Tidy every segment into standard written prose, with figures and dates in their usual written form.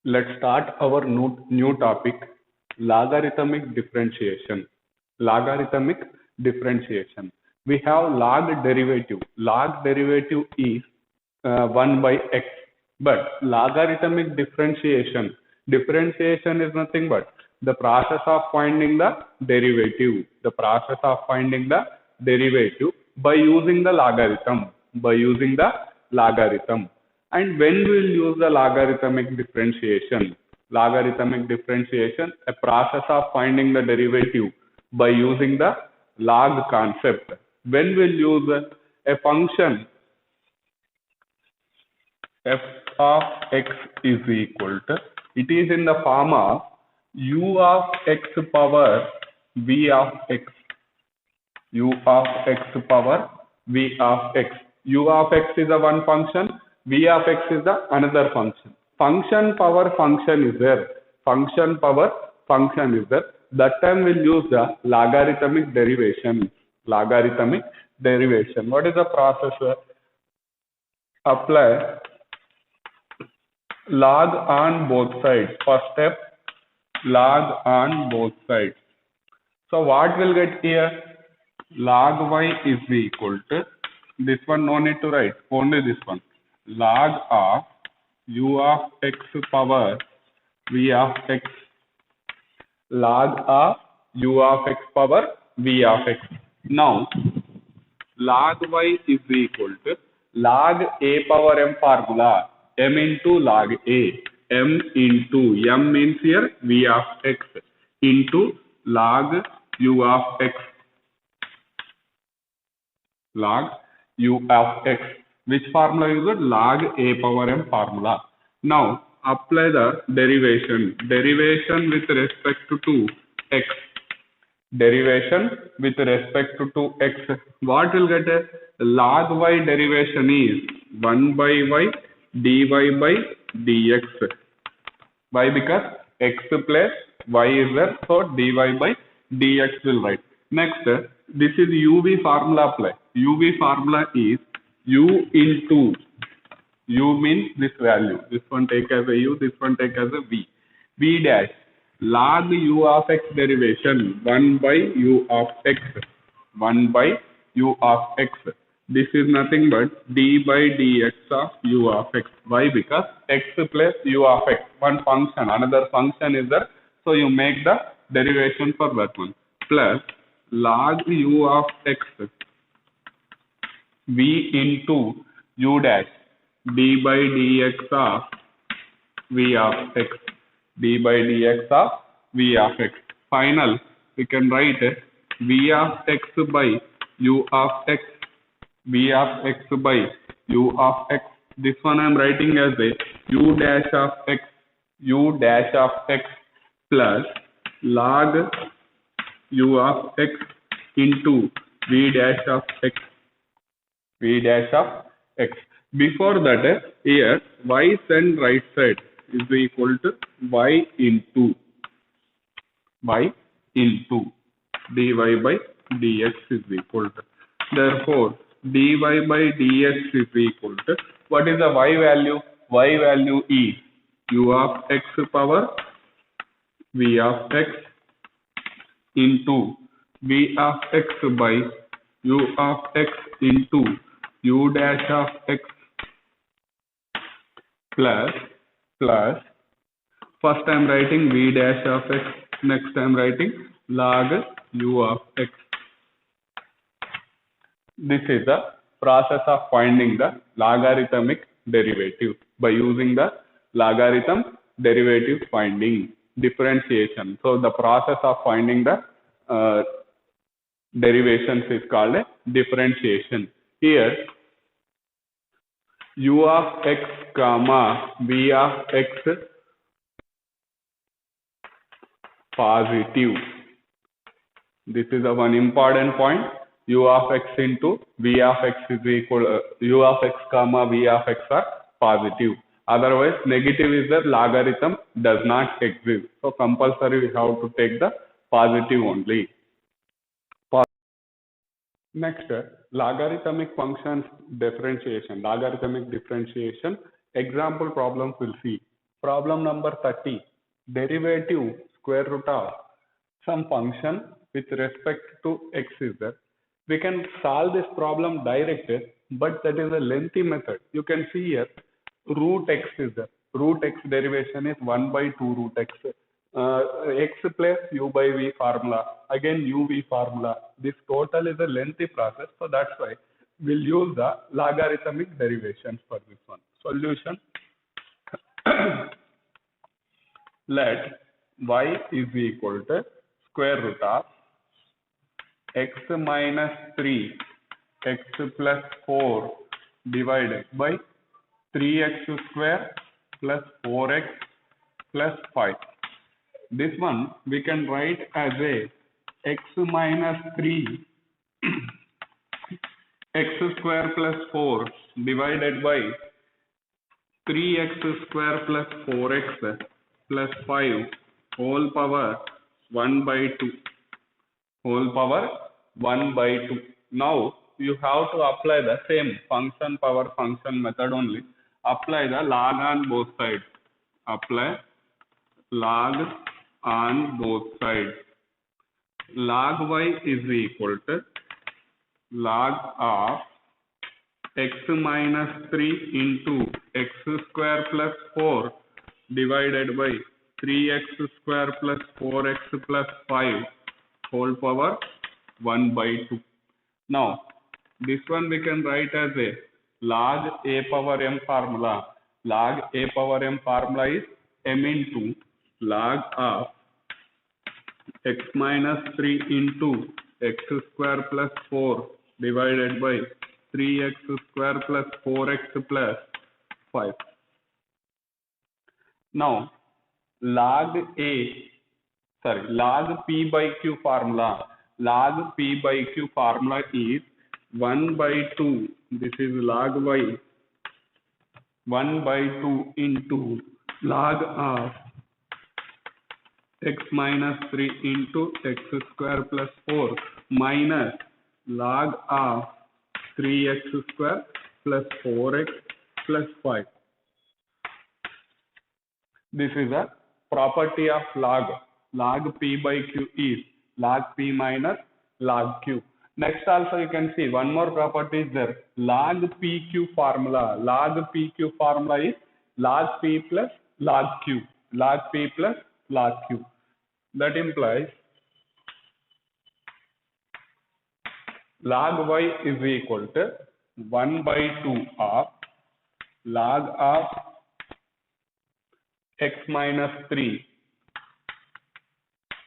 Let's start our new topic, logarithmic differentiation. Logarithmic differentiation. We have log derivative. Log derivative is 1 by x. But logarithmic differentiation is nothing but the process of finding the derivative. The process of finding the derivative by using the logarithm. By using the logarithm. And when we will use the logarithmic differentiation? Logarithmic differentiation, a process of finding the derivative by using the log concept. When we'll use a function f of x is equal to, it is in the form of u of x power v of x. U of x power v of x. U of x is the one function, v of x is the another function. Function power function is there. Function power function is there. That time we'll use the logarithmic derivation. Logarithmic derivation. What is the process? Apply log on both sides. First step, log on both sides. So what we'll get here? Log y is equal to, this one no need to write, only this one. Log of u of x power v of x. Log of u of x power v of x. Now, log y is equal to log a power m formula, m into log a. M into, m means here v of x, into log u of x. Log u of x. Which formula is it? Log a power m formula. Now, apply the derivation. Derivation with respect to x. Derivation with respect to x. What will get? Log y derivation is 1 by y dy by dx. Why? Because x plus y is there, so dy by dx will write. Next, this is uv formula apply. uv formula is u into, u means this value. This one take as a u, this one take as a v. v dash, log u of x derivation, 1 by u of x. 1 by u of x. This is nothing but d by dx of u of x. Why? Because x plus u of x, one function, another function is there. So you make the derivation for that one. Plus log u of x v into u dash d by dx of v of x. d by dx of v of x. Final, we can write v of x by u of x. v of x by u of x. This one I am writing as a u dash of x. u dash of x plus log u of x into v dash of x. v dash of x. Before that, here y and right side is equal to y into dy by dx is equal to. Therefore, dy by dx is equal to, what is the y value? Y value is u of x power v of x into v of x by u of x into u dash of x plus first I am writing v dash of x, next I am writing log u of x. This is the process of finding the logarithmic derivative by using the logarithm derivative finding differentiation. So the process of finding the derivations is called a differentiation. Here u of x comma v of x positive. This is a one important point. U of x into v of x is equal, u of x comma v of x are positive. Otherwise, negative is the logarithm does not exist. So compulsory we have to take the positive only. Next, logarithmic functions differentiation. Logarithmic differentiation example problems we'll see. Problem number 30. Derivative square root of some function with respect to x is there. We can solve this problem directly, but that is a lengthy method. You can see here root x is there. Root x derivation is 1 by 2 root x. X plus u by v formula. Again uv formula. This total is a lengthy process, so that's why we'll use the logarithmic derivations for this one. Solution. Let y is equal to square root of x minus 3 x plus 4 divided by 3x square plus 4x plus 5. This one we can write as a x minus 3 x square plus 4 divided by 3x square plus 4x plus 5 whole power 1 by 2 whole power 1 by 2. Now you have to apply the same function power function method only. Apply the log on both sides. Apply log on both sides. Log y is equal to log of x minus 3 into x square plus 4 divided by 3x square plus 4x plus 5 whole power 1 by 2. Now this one we can write as a log a power m formula. Log a power m formula is m into log of x minus 3 into x square plus 4 divided by 3x square plus 4x plus 5. Now log p by q formula. Log p by q formula is 1 by 2. This is log y 1 by 2 into log of x minus 3 into x square plus 4 minus log of 3x square plus 4x plus 5. This is a property of log. Log p by q is log p minus log q. Next also you can see one more property is there. Log pq formula. Log pq formula is log p plus log q. Log p plus log q. That implies log y is equal to 1 by 2 of log of x minus 3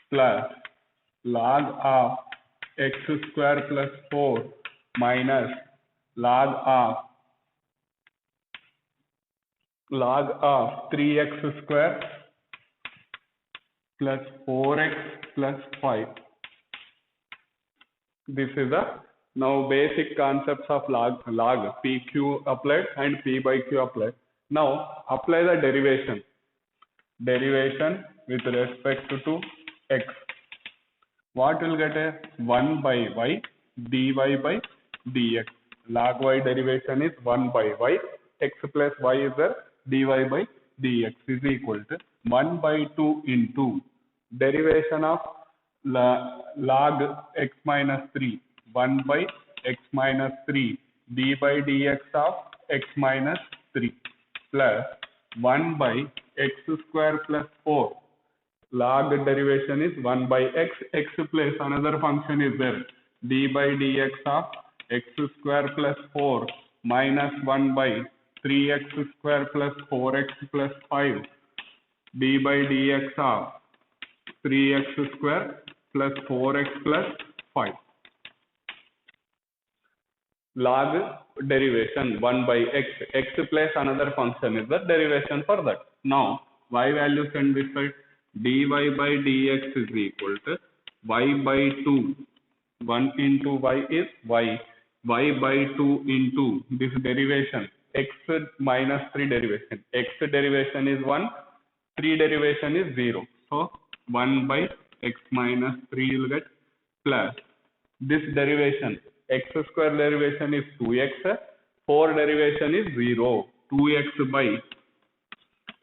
plus log of x square plus 4 minus log of 3x square plus 4x plus 5. This is the now basic concepts of log pq applied and p by q applied. Now apply the derivation. Derivation with respect to x. What will get a 1 by y dy by dx. Log y derivation is 1 by y. X plus y is the dy by dx is equal to 1 by 2 into derivation of log x minus 3. 1 by x minus 3 d by dx of x minus 3 plus 1 by x square plus 4. Log derivation is 1 by x. X plus another function is there. D by dx of x square plus 4 minus 1 by 3x square plus 4x plus 5. D by dx of 3x square plus 4x plus 5. Log derivation 1 by x. X plus another function is the derivation for that. Now y value send this side. Dy by dx is equal to y by 2. 1 into y is y. Y by 2 into this derivation. X minus 3 derivation. X derivation is 1. 3 derivation is 0. So 1 by x minus 3 you will get plus this derivation. X square derivation is 2x. 4 derivation is 0. 2x by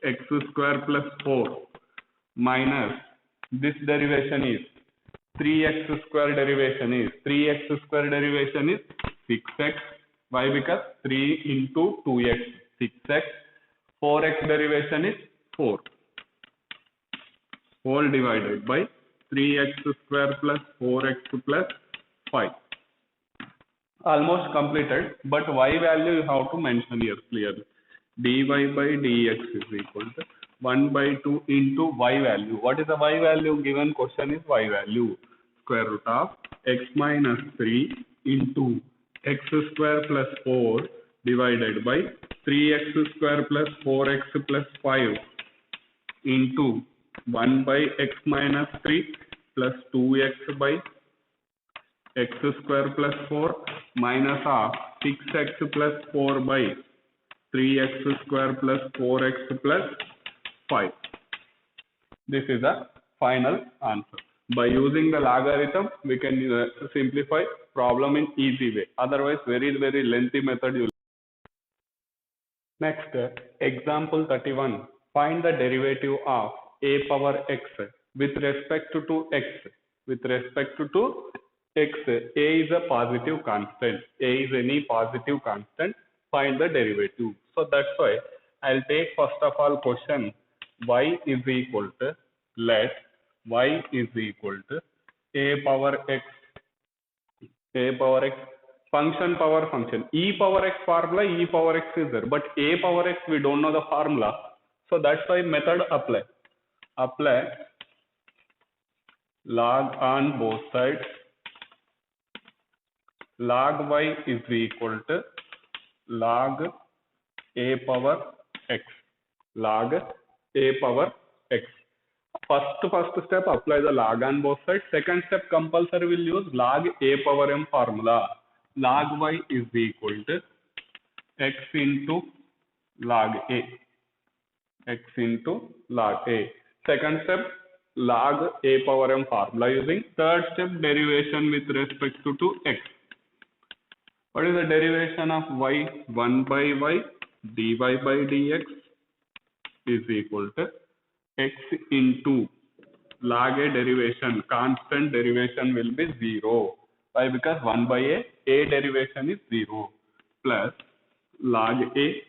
x square plus 4 minus this derivation is 3x square derivation is 3x square derivation is 6x. Why? Because 3 into 2x 6x. 4x derivation is 4 whole divided by 3x square plus 4x plus 5. Almost completed, but y value you have to mention here clearly. dy by dx is equal to 1 by 2 into y value. What is the y value? Given question is y value. Square root of x minus 3 into x square plus 4 divided by 3x square plus 4x plus 5 into 1 by x minus 3 plus 2x by x square plus 4 minus of 6x plus 4 by 3x square plus 4x plus 5. This is the final answer. By using the logarithm, we can simplify problem in easy way. Otherwise, very lengthy method you. Next, example 31. Find the derivative of a power x with respect to x. With respect to x, a is a positive constant. A is any positive constant. Find the derivative. So that's why I'll take first of all question y is equal to, let y is equal to a power x. A power x function power function. E power x formula, e power x is there, but a power x we don't know the formula. So that's why method apply. Apply log on both sides. Log y is equal to log a power x. Log a power x. First step, apply the log on both sides. Second step, compulsory will use log a power m formula. Log y is equal to x into log a. X into log a. Second step, log a power m formula using. Third step, derivation with respect to x. What is the derivation of y? 1 by y dy by dx is equal to x into log a derivation. Constant derivation will be 0. Why? Because 1 by a derivation is 0 plus log a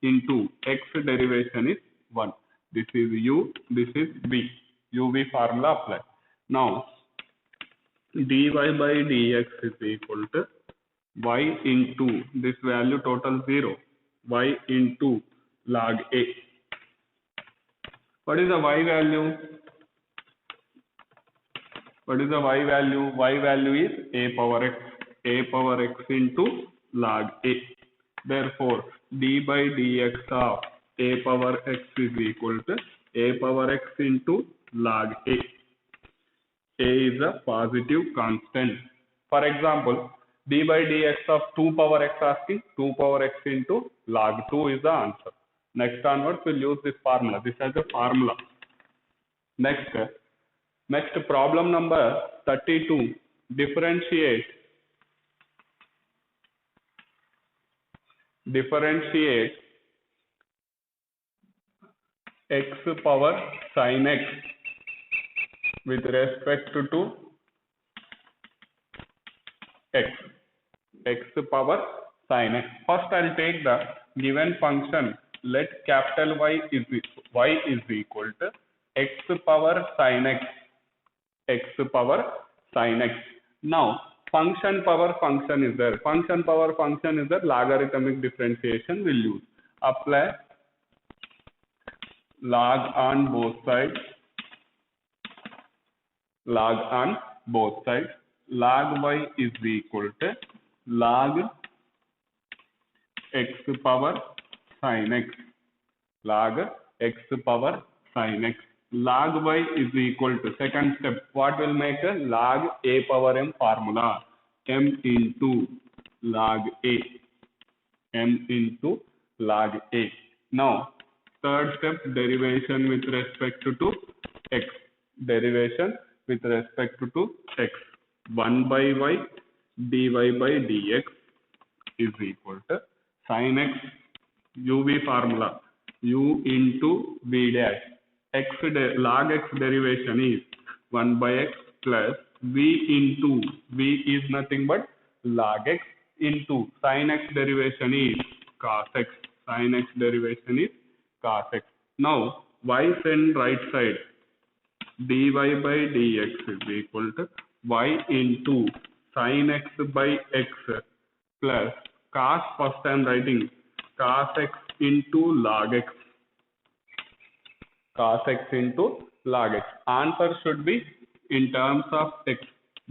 into x derivation is 1. This is u, this is v. uv formula apply. Now dy by dx is equal to y into this value total 0, y into log a. What is the y value? What is the y value? Y value is a power x. A power x into log a. Therefore, d by dx of a power x is equal to a power x into log a. A is a positive constant. For example, d by dx of 2 power x asking, 2 power x into log 2 is the answer. Next onwards, we'll use this formula. This is a formula. Next problem number 32. Differentiate x power sin x with respect to x. X power sin x. First, I'll take the given function. Let capital Y is equal to x power sin x. X power sin x. Now, function power function is there. Function power function is there. Logarithmic differentiation will use. Apply log on both sides. Log on both sides. Log y is equal to log x power sin x. Log x power sin x. Log y is equal to, second step, what will make a log a power m formula? M into log a. M into log a. Now, third step, derivation with respect to x. Derivation with respect to x. 1 by y dy by dx is equal to sin x uv formula. u into v dash. Log x derivation is 1 by x plus v into v is nothing but log x into sin x derivation is cos x. Sin x derivation is cos x. Now y send right side, dy by dx is equal to y into sin x by x plus cos, first I am writing cos x into log x. Cos x into log x. Answer should be in terms of x.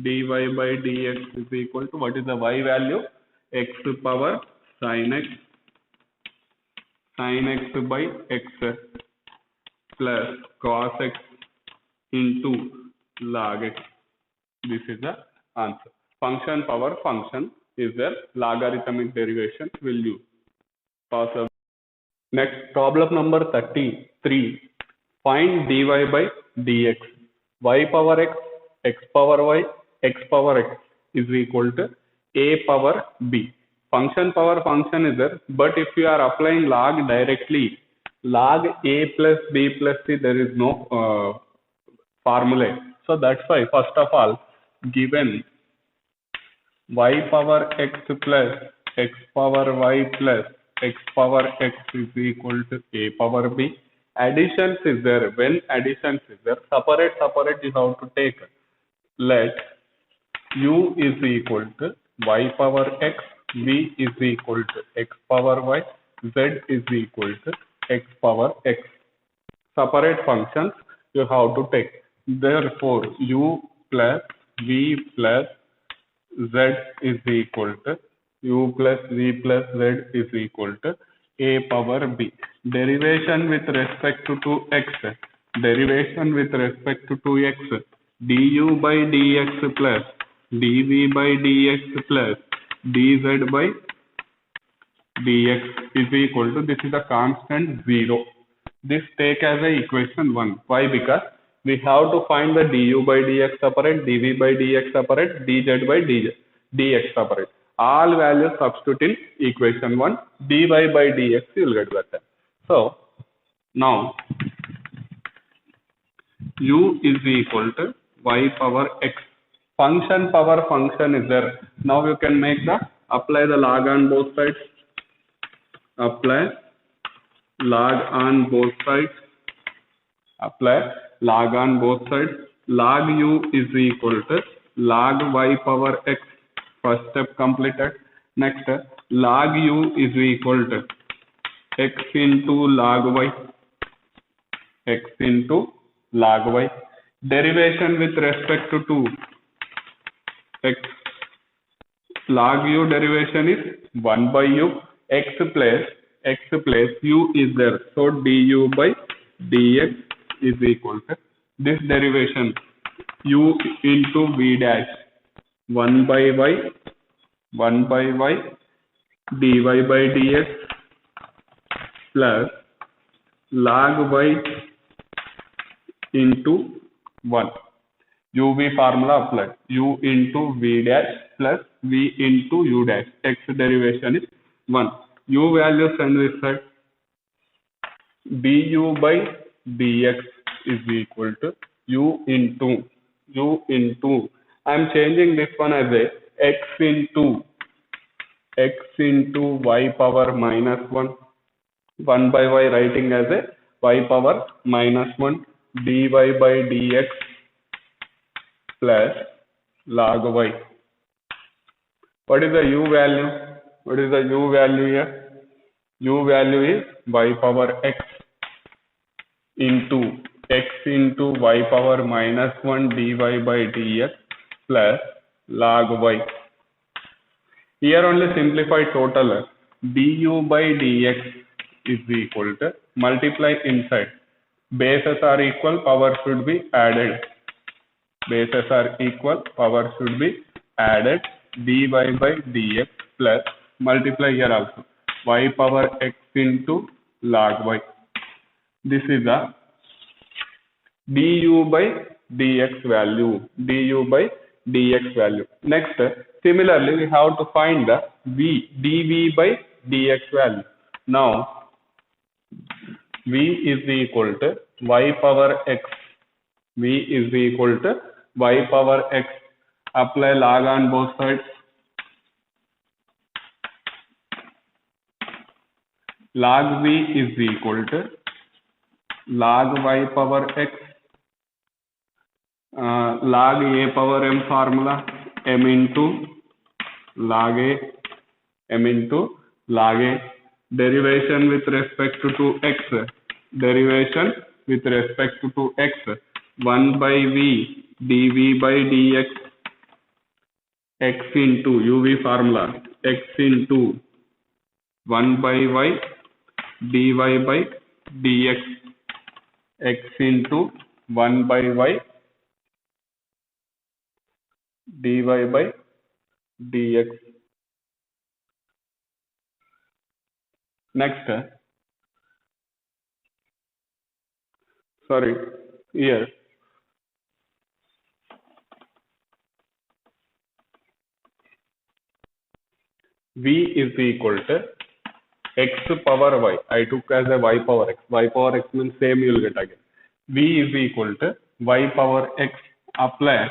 Dy by dx is equal to, what is the y value? X power sin x by x plus cos x into log x. This is the answer. Function power function is the logarithmic derivation will use. Possible. Next, problem number 33. Find dy by dx. Y power x, x power y, x power x is equal to a power b. Function power function is there, but if you are applying log directly, log a plus b plus c, there is no formula. So that's why, first of all, given y power x plus x power y plus x power x is equal to a power b. Additions is there. When additions is there, separate you have to take. Let u is equal to y power x, v is equal to x power y, z is equal to x power x. Separate functions you have to take. Therefore, u plus v plus z is equal to u plus v plus z is equal to a power b. Derivation with respect to x. Derivation with respect to x. Du by dx plus dv by dx plus dz by dx is equal to, this is a constant 0. This take as a equation 1. Why? Because we have to find the du by dx separate, dv by dx separate, dz by dx separate. All values substitute in equation 1. dy by dx you will get that. So now u is equal to y power x. Function power function is there. Now you can make apply the log on both sides. Apply log on both sides. Apply log on both sides. Log u is equal to log y power x. First step completed. Next, log u is equal to x into log y. X into log y. Derivation with respect to x. Log u derivation is 1 by u. X plus u is there. So du by dx is equal to this derivation u into v dash 1 by y dy by dx plus log y into 1. uv formula applied. U into v dash plus v into u dash. X derivation is 1. U value send this side. du by dx is equal to u into I am changing this one as a x into y power minus 1. 1 by y writing as a y power minus 1 dy by dx plus log y. What is the u value? What is the u value here? U value is y power x into y power minus 1 dy by dx plus log y. Here only simplify total. Du by dx is equal to, multiply inside. Bases are equal, power should be added. Bases are equal, power should be added. Dy by dx plus, multiply here also, y power x into log y. This is the du by dx value. Du by dx value. Next, similarly, we have to find the dv by dx value. Now, V is equal to y power x. V is equal to y power x. Apply log on both sides. Log V is equal to log y power x, log a power m formula, m into log a, m into log a. Derivation with respect to x. Derivation with respect to x. 1 by v dv by dx, x into uv formula, x into 1 by y dy by dx, x into 1 by y dy by dx. Next, sorry, here v is equal to x power y. I took as a y power x. Y power x means same you will get again. V is equal to y power x. Apply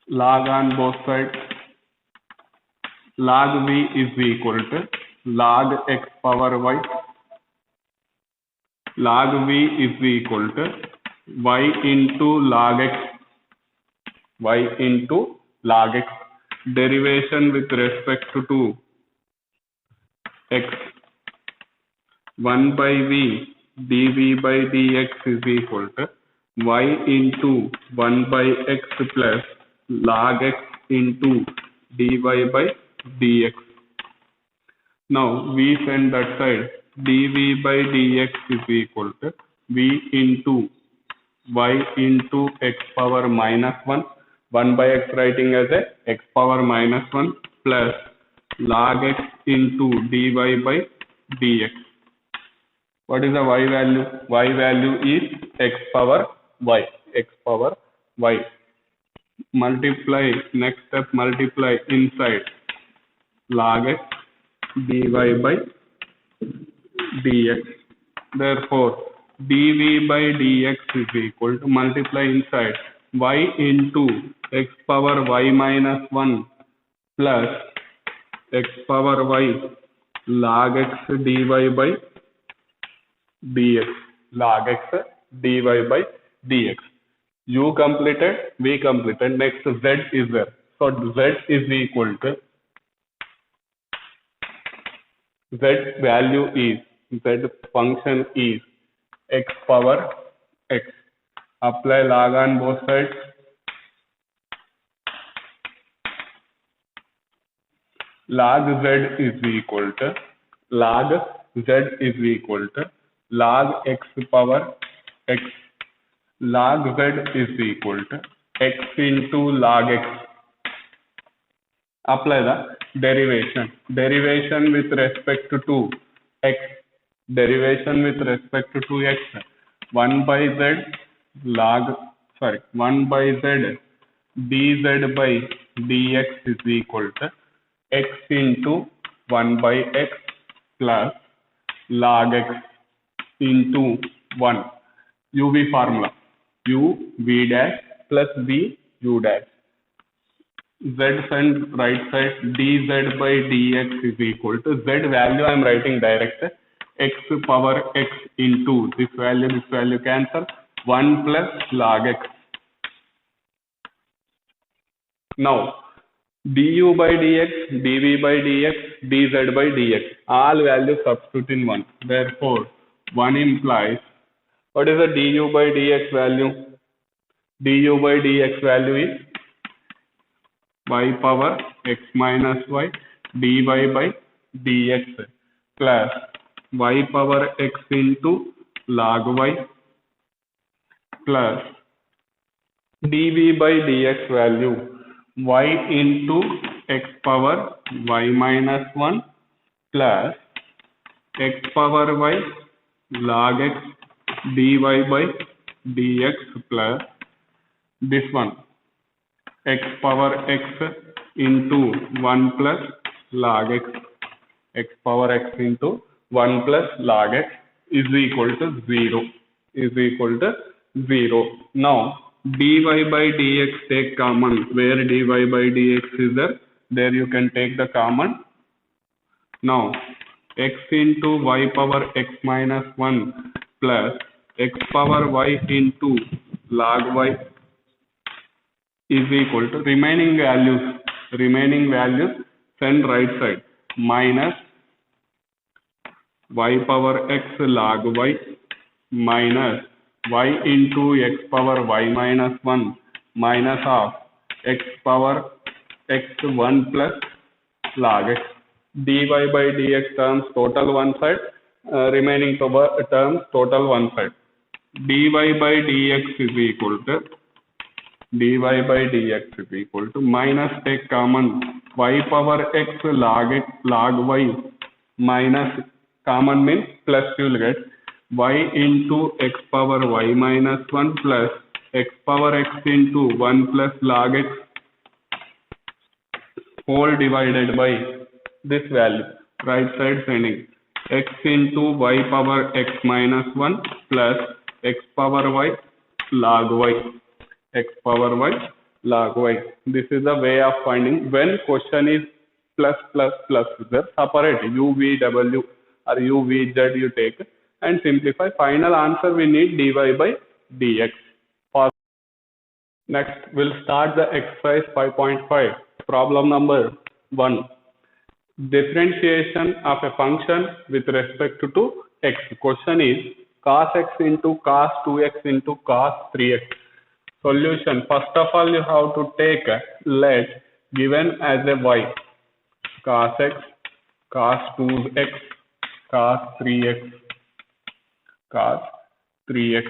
log on both sides. Log v is equal to log x power y. Log v is equal to y into log x. Y into log x. Derivation with respect to x. 1 by v dv by dx is equal to y into 1 by x plus log x into dy by dx. Now we send that side. Dv by dx is equal to v into y into x power minus 1. 1 by x writing as a x power minus 1 plus log x into dy by dx. What is the y value? Y value is x power y. X power y. Multiply, next step, multiply inside log x dy by dx. Therefore, dv by dx is equal to multiply inside y into x power y minus 1 plus x power y log x dy by dx. Log x dy by dx. U completed, V completed. Next Z is there. So Z is equal to, Z value is, Z function is x power x. Apply log on both sides. Log Z is equal to, log Z is equal to log x power x. Log Z is equal to x into log x. Apply the derivation. Derivation with respect to x. Derivation with respect to x. 1 by z log, 1 by z dz by dx is equal to x into 1 by x plus log x into 1. UV formula. U v dash plus v u dash. Z and right side dz by dx is equal to, z value I am writing direct, x power x into this value cancel, 1 plus log x. Now du by dx, dv by dx, dz by dx, all values substitute in 1. Therefore, 1 implies, what is the du by dx value? Du by dx value is y power x minus y dy by dx plus y power x into log y plus dv by dx value y into x power y minus 1 plus x power y log x dy by dx plus this one x power x into 1 plus log x, x power x into 1 plus log x is equal to 0. Is equal to 0. Now, dy by dx take common. Where dy by dx is there? There you can take the common. Now, x into y power x minus 1 plus x power y into log y is equal to remaining values send right side minus y power x log y minus y into x power y minus 1 minus of x power x1 plus log x. dy by dx terms total one side, remaining terms total one side. dy by dx is equal to minus take common y power x log y minus common means plus you will get y into x power y minus 1 plus x power x into 1 plus log x whole divided by this value, right side sending x into y power x minus 1 plus x power y log y, x power y log y. This is the way of finding when question is plus the separate UVW or UVZ you take and simplify. Final answer we need dy by dx. Next, we'll start the exercise 5.5. Problem number 1. Differentiation of a function with respect to x. Question is cos x into cos 2x into cos 3x. Solution. First of all, you have to take let given as a y. Cos x, cos 2x, cos 3x, cos 3x.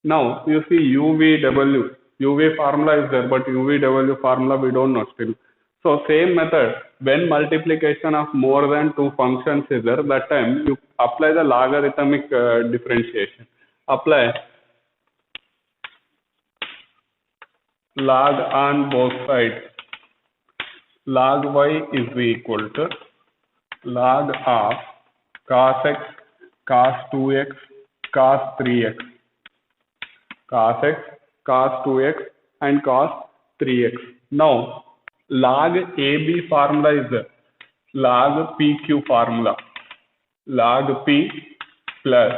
Now, you see UVW. UV formula is there, but UVW formula we don't know still. So, same method, when multiplication of more than two functions is there, that time you apply the logarithmic differentiation. Apply log on both sides. Log y is equal to log of cos x, cos 2x, cos 3x. Cos x, cos 2x and cos 3x. Now, log AB formula is the log PQ formula. Log P plus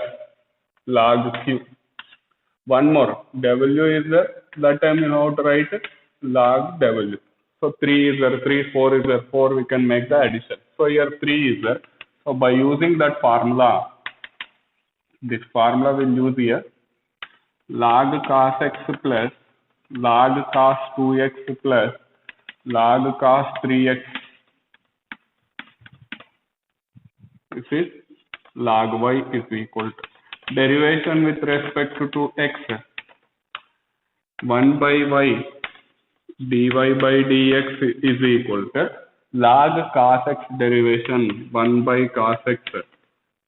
log Q. One more, W is there. That time you have to write log W. So 3 is there, 3, 4 is there, 4 we can make the addition. So here 3 is there. So by using that formula, this formula we'll use here. Log cos x plus log cos 2x plus log cos 3x. This is log y is equal to derivation with respect to x. 1 by y dy by dx is equal to log cos x derivation 1 by cos x.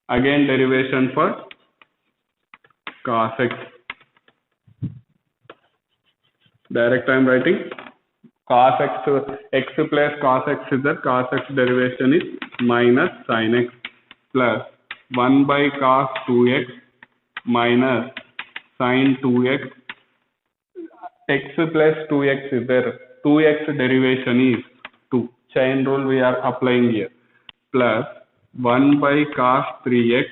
Again derivation for cos x. Direct I am writing cos x plus cos x is the cos x derivation is minus sin x plus 1 by cos 2x minus sin 2x. X plus 2x is there. 2x derivation is 2. Chain rule we are applying here. Plus 1 by cos 3x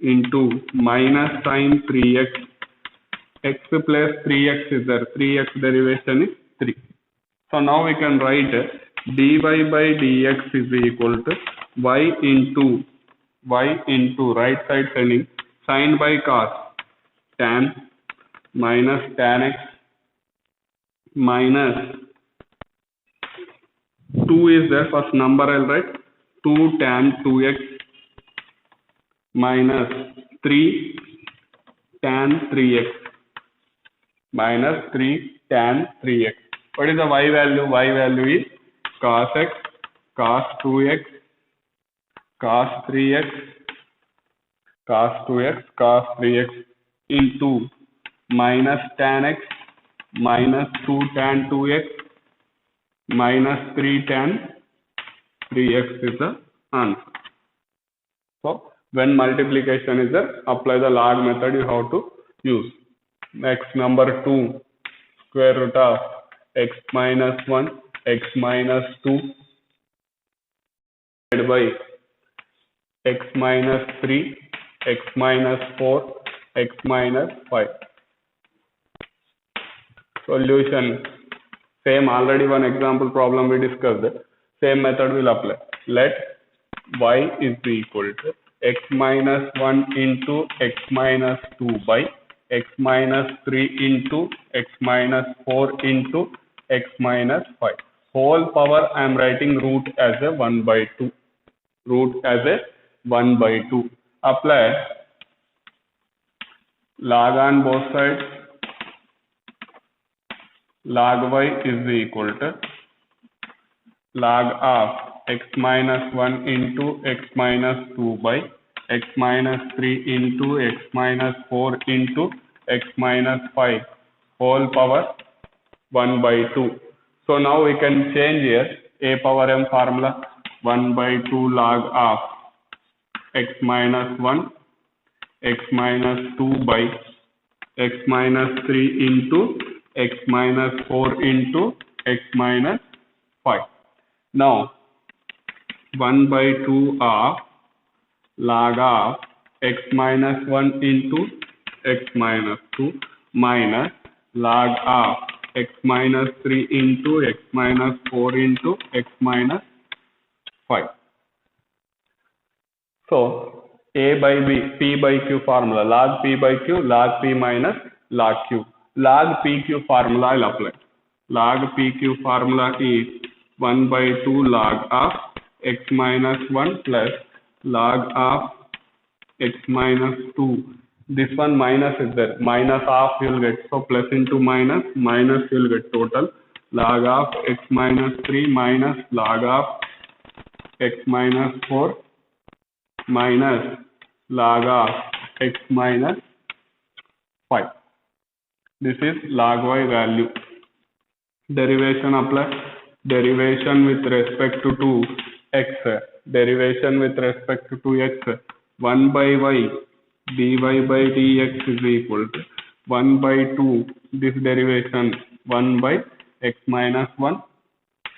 into minus sin 3x. X plus 3x is there. 3x derivation is 3. So now we can write dy by dx is equal to y into right side sending sin by cos tan minus tan x minus 2 is there. First number I'll write 2 tan 2x minus 3 tan 3x minus 3 tan 3x. What is the y value? Y value is cos x, cos 2x, cos 3x, cos 2x, cos 3x into minus tan x minus 2 tan 2x minus 3 tan 3x is the answer. So when multiplication is there, apply the log method you have to use. Next, number 2, square root of x minus 1, x minus 2 divided by x minus 3, x minus 4, x minus 5. Solution. Same, already one example problem we discussed. Same method will apply. Let y is equal to x minus 1 into x minus 2 by x minus 3 into x minus 4 into x minus 5. Whole power I am writing root as a 1 by 2. Root as a 1 by 2. Apply log on both sides. Log y is equal to log of x minus 1 into x minus 2 by x minus 3 into x minus 4 into x minus 5 whole power 1 by 2. So now we can change here a power m formula 1 by 2 log of x minus 1 x minus 2 by x minus 3 into x minus 4 into x minus 5. Now 1 by 2 of log of x minus 1 into x minus 2 minus log of x minus 3 into x minus 4 into x minus 5. So a by b, p by q formula, log p by q, log p minus log q. Log pq formula I will apply. Log pq formula is 1 by 2 log of x minus 1 plus log of x minus 2. This one minus is there. Minus half you will get. So plus into minus, minus you will get total. Log of x minus 3 minus log of x minus 4 minus log of x minus 5. This is log y value. Derivation apply. Derivation with respect to x. Derivation with respect to x. 1 by y dy by dx is equal to 1 by 2. This derivation 1 by x minus 1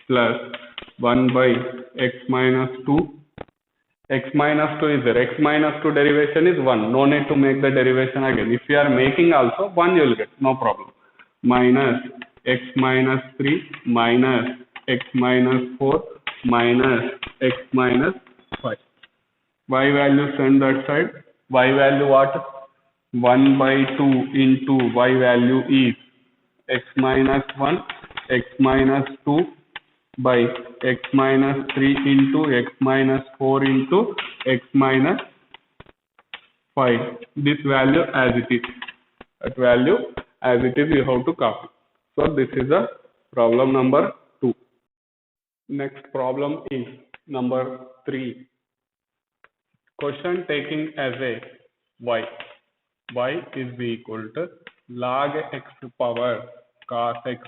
plus 1 by x minus 2. X minus 2 is there. X minus 2 derivation is 1. No need to make the derivation again. If you are making also 1 you will get. No problem. Minus x minus 3 minus x minus 4 minus x minus 5. Y value send that side. Y value what? 1 by 2 into y value is x minus 1, x minus 2 by x minus 3 into x minus 4 into x minus 5. This value as it is. That value as it is you have to copy. So this is the problem number 2. Next problem is number 3. Question taking as a y. Y is equal to log x power cos x.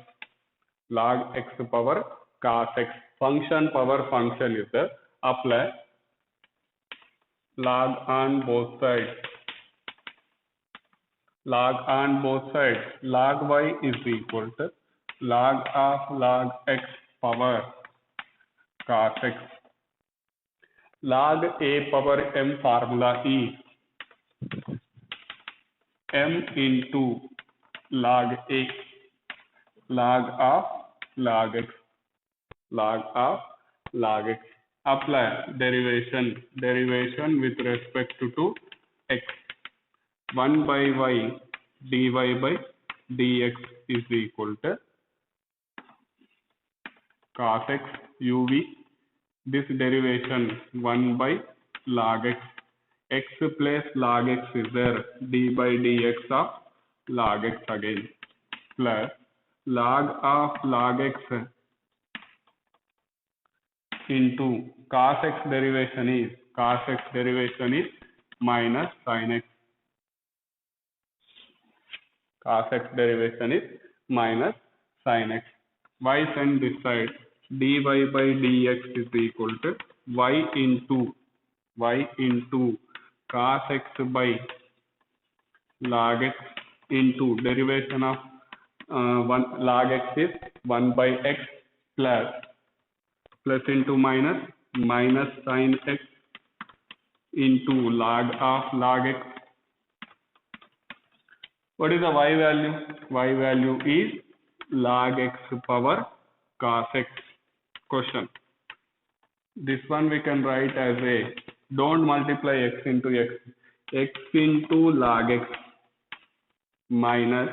Log x power cos x. Function power function is there. Apply log on both sides. Log on both sides. Log y is equal to log of log x power cos x. Log a power m formula is m into log a. Log of log x. Log of log x. Apply derivation. Derivation with respect to x. 1 by y dy by dx is equal to cos x uv. This derivation 1 by log x. X plus log x is there. D by dx of log x again. Plus log of log x into cos x derivation is minus sin x. Cos x derivation is minus sin x. Y send this side. dy by dx is equal to y into cos x by log x into derivation of 1 log x is 1 by x plus into minus sin x into log of log x. What is the y value? Y value is log x power cos x. Question. This one we can write as a, don't multiply x into x. X into log x minus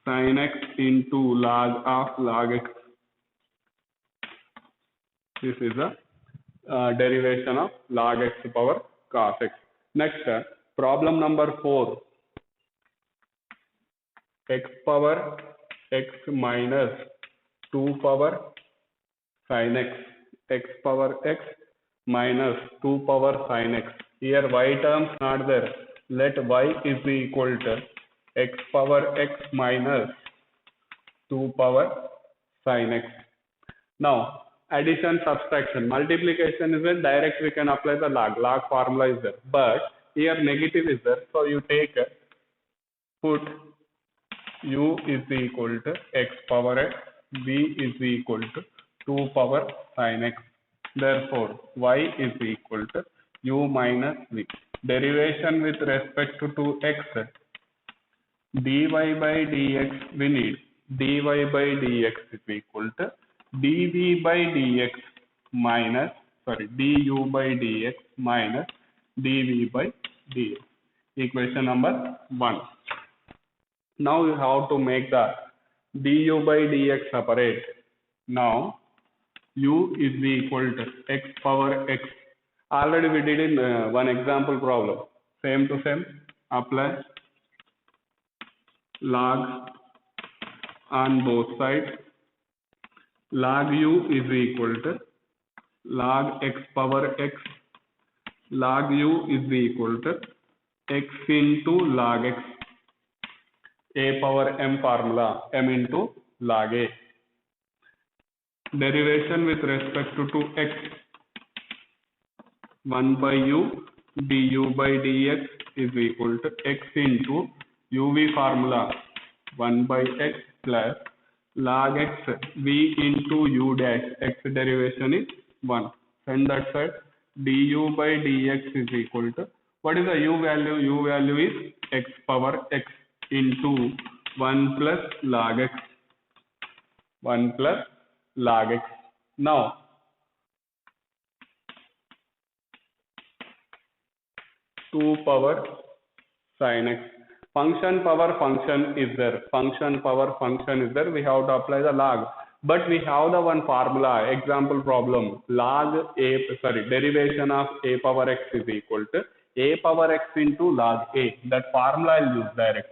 sin x into log of log x. This is the derivation of log x power cos x. Next, problem number 4. X power x minus 2 power sin x. X power x minus 2 power sin x. Here y terms not there. Let y is equal to x power x minus 2 power sin x. Now, addition, subtraction, multiplication is there. Direct we can apply the log. Log formula is there. But here negative is there. So you take, put u is equal to x power x, v is equal to 2 power sin x. Therefore, y is equal to u minus v. Derivation with respect to x, dy by dx we need. Dy by dx is equal to dv by dx minus, du by dx minus dv by dx. Equation number 1. Now you have to make the du by dx separate. Now u is equal to x power x. Already we did in one example problem. Same to same. Apply log on both sides. Log u is equal to log x power x. Log u is equal to x into log x. A power m formula, m into log a. Derivation with respect to x, 1 by u du by dx is equal to x into uv formula, 1 by x plus log x v into u dash, x derivation is 1. Send that side. Du by dx is equal to, what is the u value? U value is x power x into 1 plus log x. 1 plus log x. Now, two power sin x. Function power function is there. Function power function is there. We have to apply the log. But we have the one formula, example problem, derivation of a power x is equal to a power x into log a. That formula I will use direct.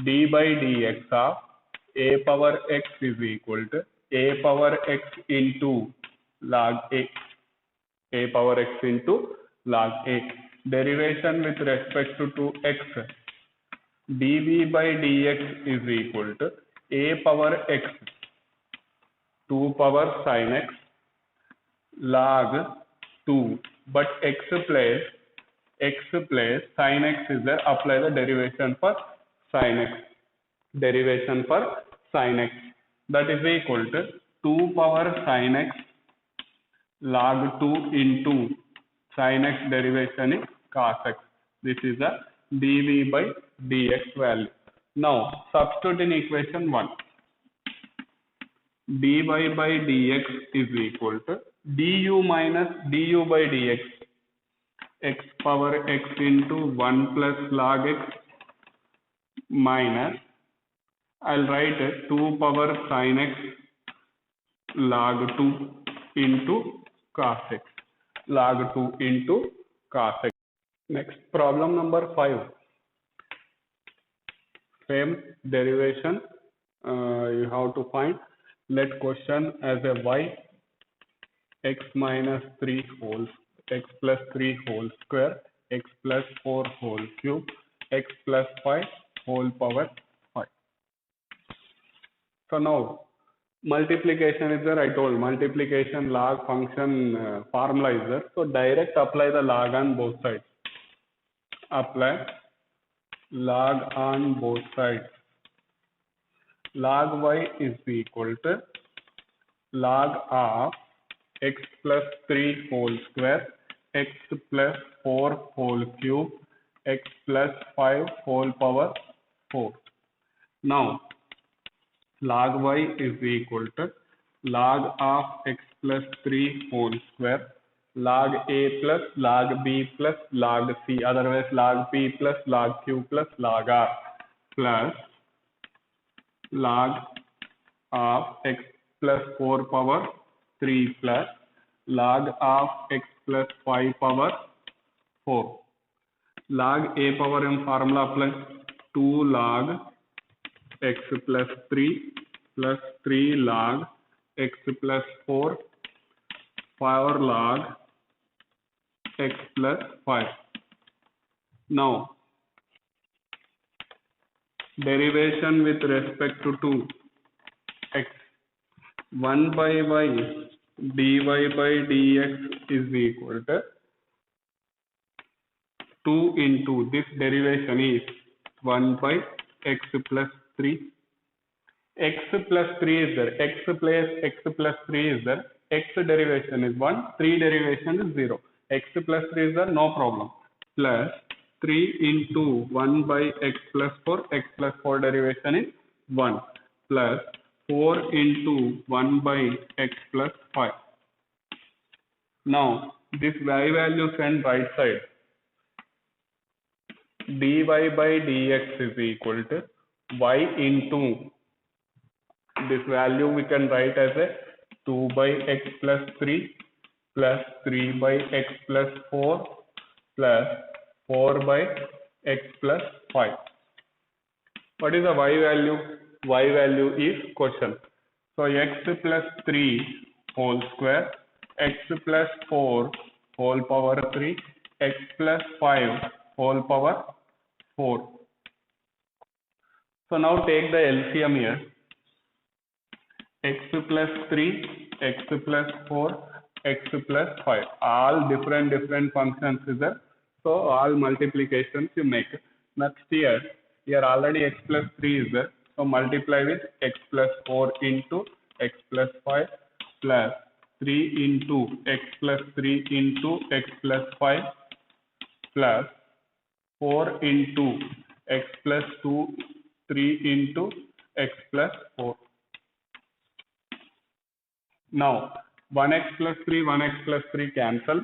D by dx of a power x is equal to a power x into log a. A power x into log a. Derivation with respect to x, dv by dx is equal to a power x 2 power sin x log 2, but x place sin x is there. Apply the derivation for sin x. Derivation for sin x, that is equal to 2 power sin x log 2 into sin x derivation is cos x. This is the dv by dx value. Now substitute in equation 1. dy by dx is equal to du minus du by dx, x power x into 1 plus log x minus, I'll write 2 power sin x log 2 into cos x. Log 2 into cos x. Next, problem number 5. Same derivation you have to find. Let question as a y x minus 3 whole, x plus 3 whole square, x plus 4 whole cube, x plus 5 whole power 5. So now Multiplication is there. I told multiplication log function formula is there. So direct apply the log on both sides. Apply log on both sides. Log y is equal to log of x plus 3 whole square, x plus 4 whole cube, x plus 5 whole power 4. Now, log y is equal to log of x plus 3 whole square, log a plus log b plus log c, otherwise log p plus log q plus log r, plus log of x plus 4 power 3 plus log of x plus 5 power 4. Log a power m formula apply. 2 log x plus 3 plus 3 log x plus 4 power log x plus 5. Now, derivation with respect to x. 1 by y dy by dx is equal to 2 into this derivation is 1 by x plus 3. X plus 3 is there. X plus 3 is there. X derivation is 1. 3 derivation is 0. X plus 3 is there. No problem. Plus 3 into 1 by x plus 4. X plus 4 derivation is 1. Plus 4 into 1 by x plus 5. Now, this y value send right side. dy by dx is equal to y into this value we can write as a 2 by x plus 3 plus 3 by x plus 4 plus 4 by x plus 5. What is the y value? Y value is question. So x plus 3 whole square, x plus 4 whole power 3, x plus 5 whole power 4. So now take the LCM here. X plus 3, x plus 4, x plus 5. All different functions is there. So all multiplications you make. Next here already x plus 3 is there. So multiply with x plus 4 into x plus 5 plus 3 into x plus 3 into x plus 5 plus 4 into x plus 2, 3 into x plus 4. Now, 1x plus 3, 1x plus 3 cancel,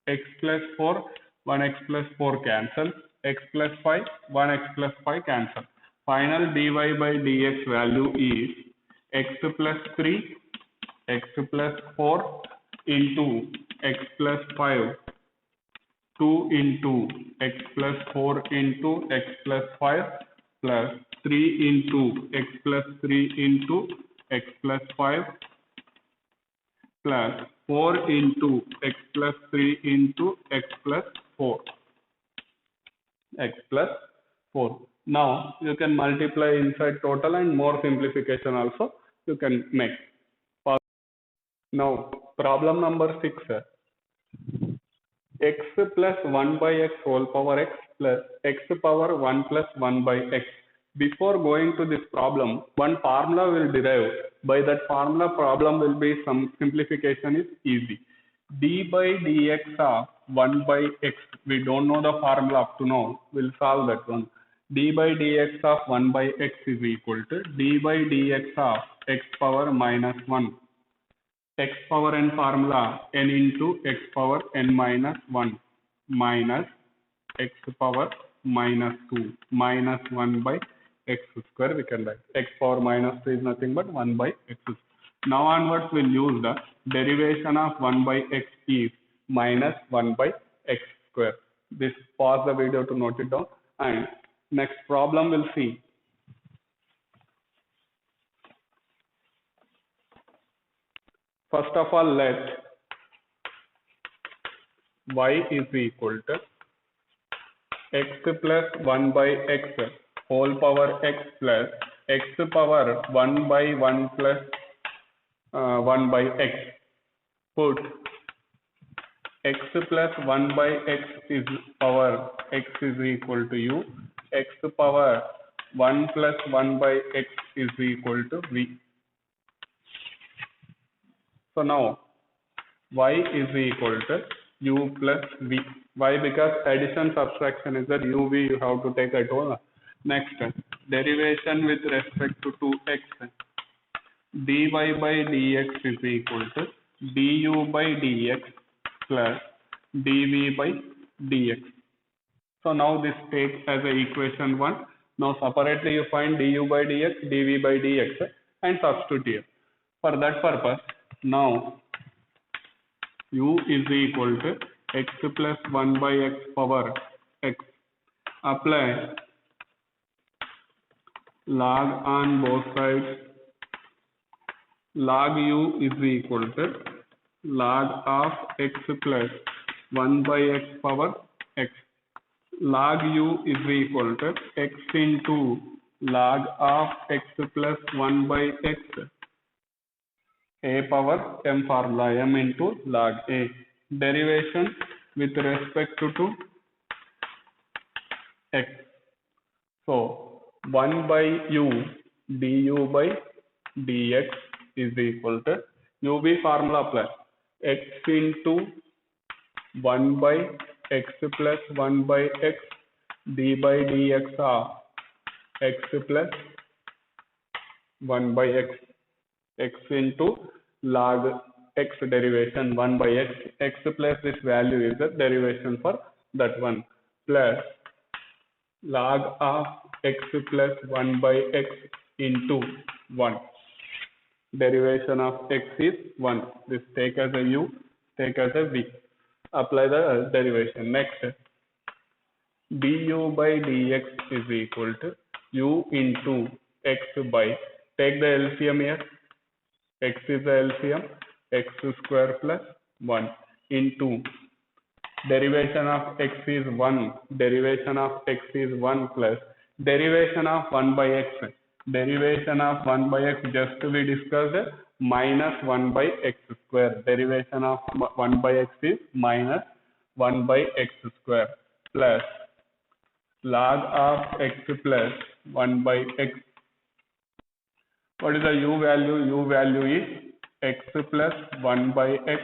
x plus 4, 1x plus 4 cancel, x plus 5, 1x plus 5 cancel. Final dy by dx value is x plus 3, x plus 4 into x plus 5, 2 into x plus 4 into x plus 5 plus 3 into x plus 3 into x plus 5 plus 4 into x plus 3 into x plus 4. X plus 4. Now you can multiply inside total and more simplification also you can make. Now problem number 6. X plus 1 by x whole power x plus x power 1 plus 1 by x. Before going to this problem, one formula will derive. By that formula, problem will be some simplification is easy. D by dx of 1 by x. We don't know the formula up to now. We'll solve that one. D by dx of 1 by x is equal to d by dx of x power minus 1. X power n formula n into x power n minus 1 minus x power minus 2 minus 1 by x square we can write. X power minus 3 is nothing but 1 by x square. Now onwards we'll use the derivation of 1 by x is minus 1 by x square. This pause the video to note it down and next problem we'll see. First of all, let y is equal to x plus 1 by x whole power x plus x power 1 by 1 plus 1 by x. Put x plus 1 by x is power x is equal to u. X power 1 plus 1 by x is equal to v. So now y is equal to u plus v. Why? Because addition subtraction is that u v you have to take at all. Next, derivation with respect to 2x. dy by dx is equal to du by dx plus dv by dx. So now this takes as a equation 1. Now separately you find du by dx, dv by dx and substitute here. For that purpose, now u is equal to x plus 1 by x power x. Apply log on both sides. Log u is equal to log of x plus 1 by x power x. Log u is equal to x into log of x plus 1 by x. A power m formula, m into log a. Derivation with respect to x. So 1 by u du by dx is equal to uv formula plus x into 1 by x plus 1 by x d by dx of x plus 1 by x. X into log x derivation 1 by x. X plus this value is the derivation for that one plus log of x plus 1 by x into 1. Derivation of x is 1. This take as a u, take as a v. Apply the derivation. Next, du by dx is equal to u into x by, take the LCM here, x is the LCM, x square plus 1 into derivation of x is 1, derivation of x is 1 plus derivation of 1 by x. Derivation of 1 by x just we discussed minus 1 by x square. Derivation of 1 by x is minus 1 by x square plus log of x plus 1 by x. What is the u value? U value is x plus 1 by x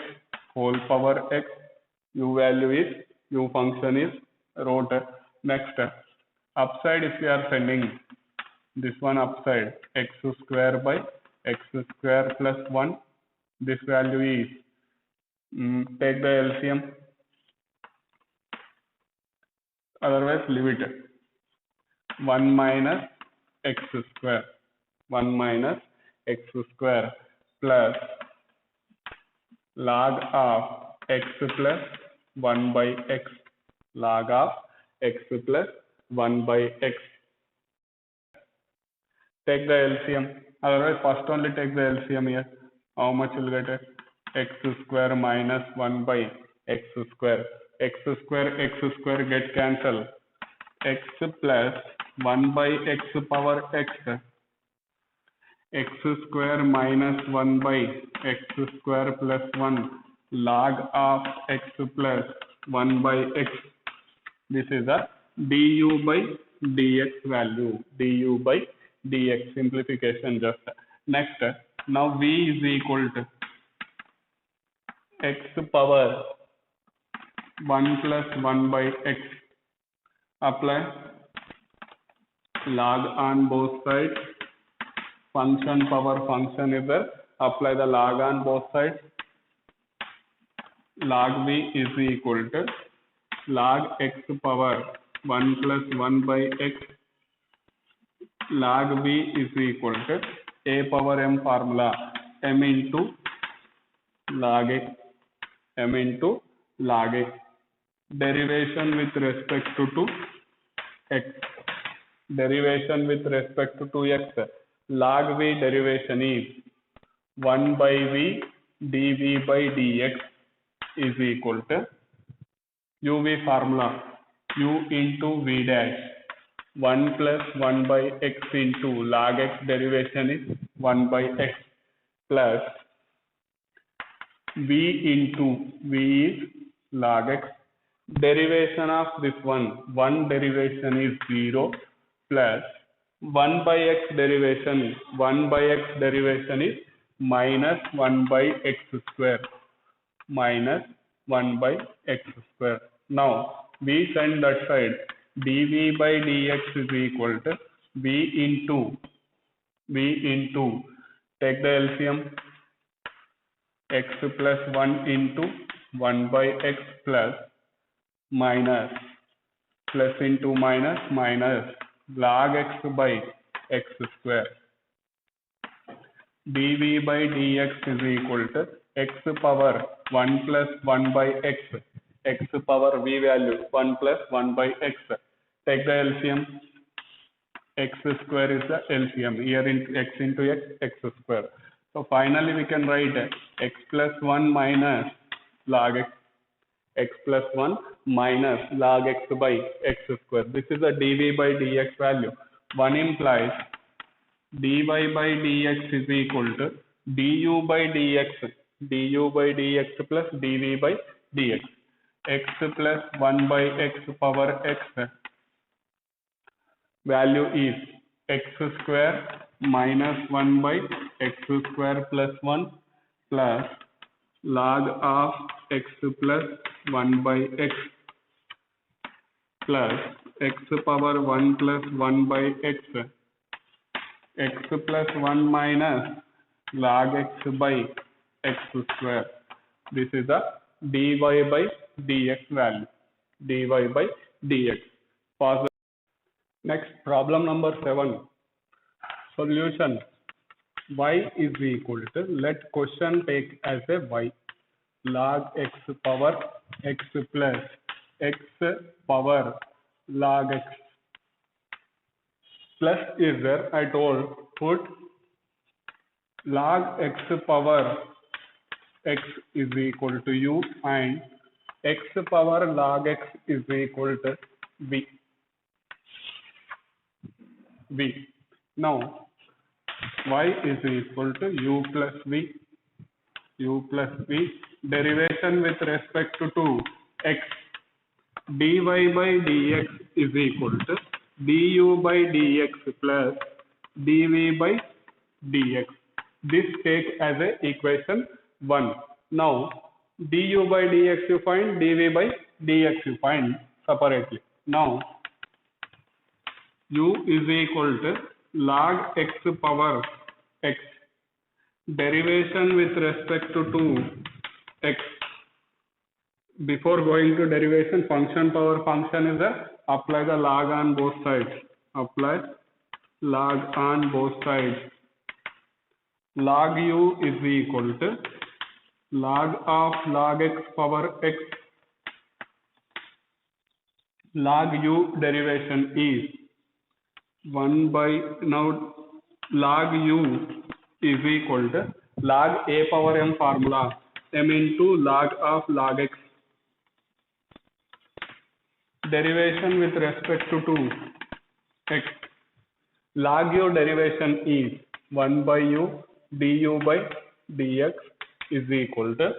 whole power x. U value is, u function is root. Next, upside if you are sending this one upside, x square by x square plus 1. This value is, take the LCM, otherwise leave it. 1 minus x square, 1 minus x square plus log of x plus 1 by x, log of x plus 1 by x. Take the LCM, otherwise first only take the LCM here. How much will get it? X square minus 1 by x square. X square get cancelled. X plus 1 by x power x. X square minus 1 by x square plus 1 log of x plus 1 by x. This is the du by dx value. Du by dx simplification just. Next, now v is equal to x power 1 plus 1 by x. Apply log on both sides. Function power function is there. Apply the log on both sides. Log v is equal to log x power 1 plus 1 by x. Log v is equal to a power m formula, m into log a, m into log a. Derivation with respect to x. Derivation with respect to x. Log v derivation is 1 by v dv by dx is equal to uv formula, u into v dash. 1 plus 1 by x into log x derivation is 1 by x plus v into v is log x. Derivation of this one derivation is 0 plus 1 by x derivation, 1 by x derivation is minus 1 by x square, minus 1 by x square. Now we send that side, dv by dx is equal to v into take the LCM, x plus 1 into 1 by x plus minus plus into minus minus log x by x square. dv by dx is equal to x power 1 plus 1 by x, x power v value 1 plus 1 by x. Take the LCM, x square is the LCM, here into x into x, x square. So finally we can write x plus 1 minus log x, x plus 1 minus log x by x square. This is the dv by dx value. 1 implies dy by dx is equal to du by dx, du by dx plus dv by dx. X plus 1 by x power x value is x square minus 1 by x square plus 1 plus log of x plus 1 by x plus x power 1 plus 1 by x, x plus 1 minus log x by x square. This is the dy by dx value, dy by dx. Pause. Next, problem number 7. Solution. Y is equal to, let question take as a y, log x power x plus x power log x plus is there. I told put log x power x is equal to u and x power log x is equal to v. Now y is equal to u plus v, derivation with respect to x, dy by dx is equal to du by dx plus dv by dx. This take as a equation 1. Now du by dx you find, dv by dx you find separately. Now u is equal to log x power x, derivation with respect to x. Before going to derivation, function power function is a apply the log on both sides. Apply log on both sides. Log u is equal to log of log x power x. Log u derivation is 1 by, now log u is equal to log a power m formula, m into log of log x. Derivation with respect to x, log u derivation is 1 by u du by dx is equal to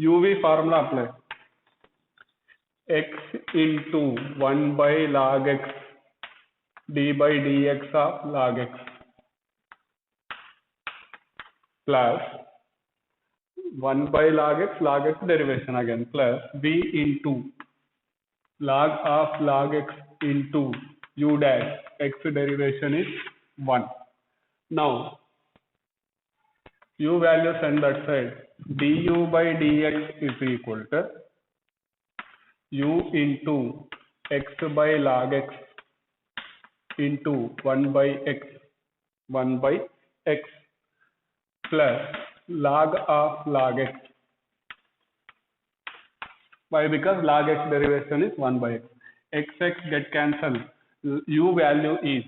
uv formula apply, x into 1 by log x d by dx of log x plus 1 by log x derivation again plus v into log of log x into u dash, x derivation is 1. Now u value send that side, du by dx is equal to u into x by log x into 1 by x plus log of log x. Why? Because log x derivation is 1 by x. X get cancelled. U value is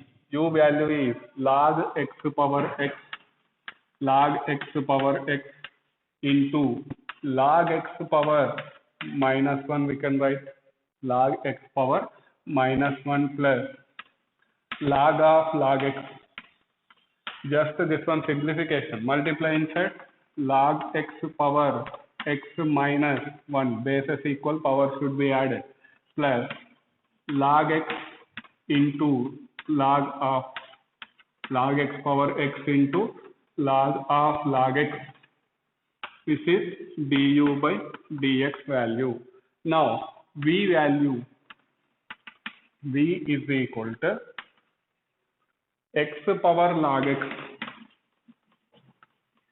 log x power x, log x power x into log x power minus 1, we can write log x power minus 1 plus log of log x. Just this one simplification, multiply inside log x power x minus 1, bases equal, power should be added, plus log x into log of log x power x into log of log x. This is du by dx value. Now v value, v is equal to x power log x,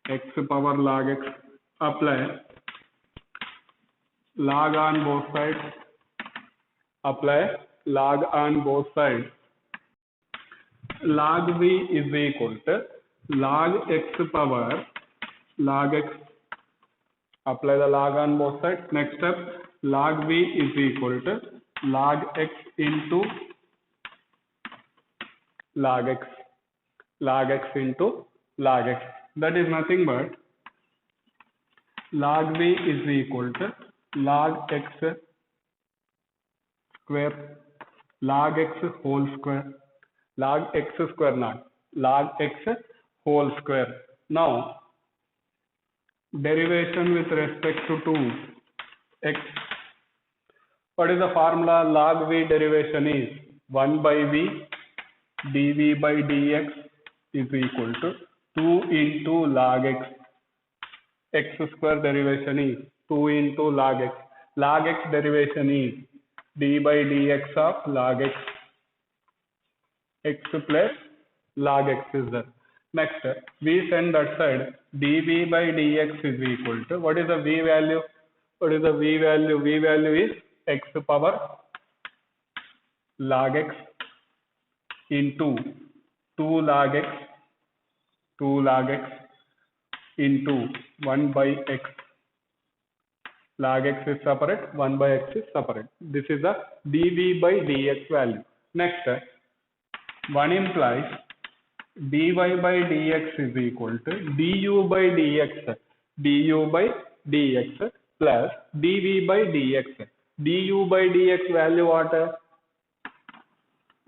x power log x, apply log on both sides, apply log on both sides. Log v is equal to log x power log x, apply the log on both sides. Next step, log v is equal to log x into log x, log x into log x. That is nothing but log v is equal to log x square, log x whole square, log x square, not log x whole square. Now derivation with respect to x. What is the formula? Log v derivation is 1 by v dv by dx is equal to 2 into log x. X square derivation is 2 into log x. Log x derivation is d by dx of log x. X plus log x is there. Next, we send that side, dv by dx is equal to, what is the v value? What is the v value? V value is x power log x into 2 log x, 2 log x into 1 by x. Log x is separate, 1 by x is separate. This is the dv by dx value. Next, 1 implies dy by dx is equal to du by dx, du by dx plus dv by dx. Du by dx value what?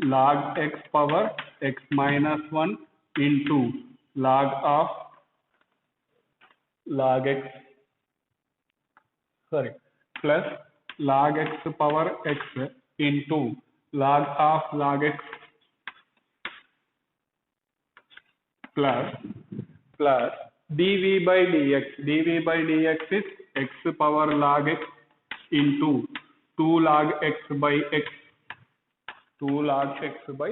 Log x power x minus 1 into log of log x, plus log x power x into log of log x plus dv by dx. dv by dx is x power log x into 2 log x by x, 2 log x by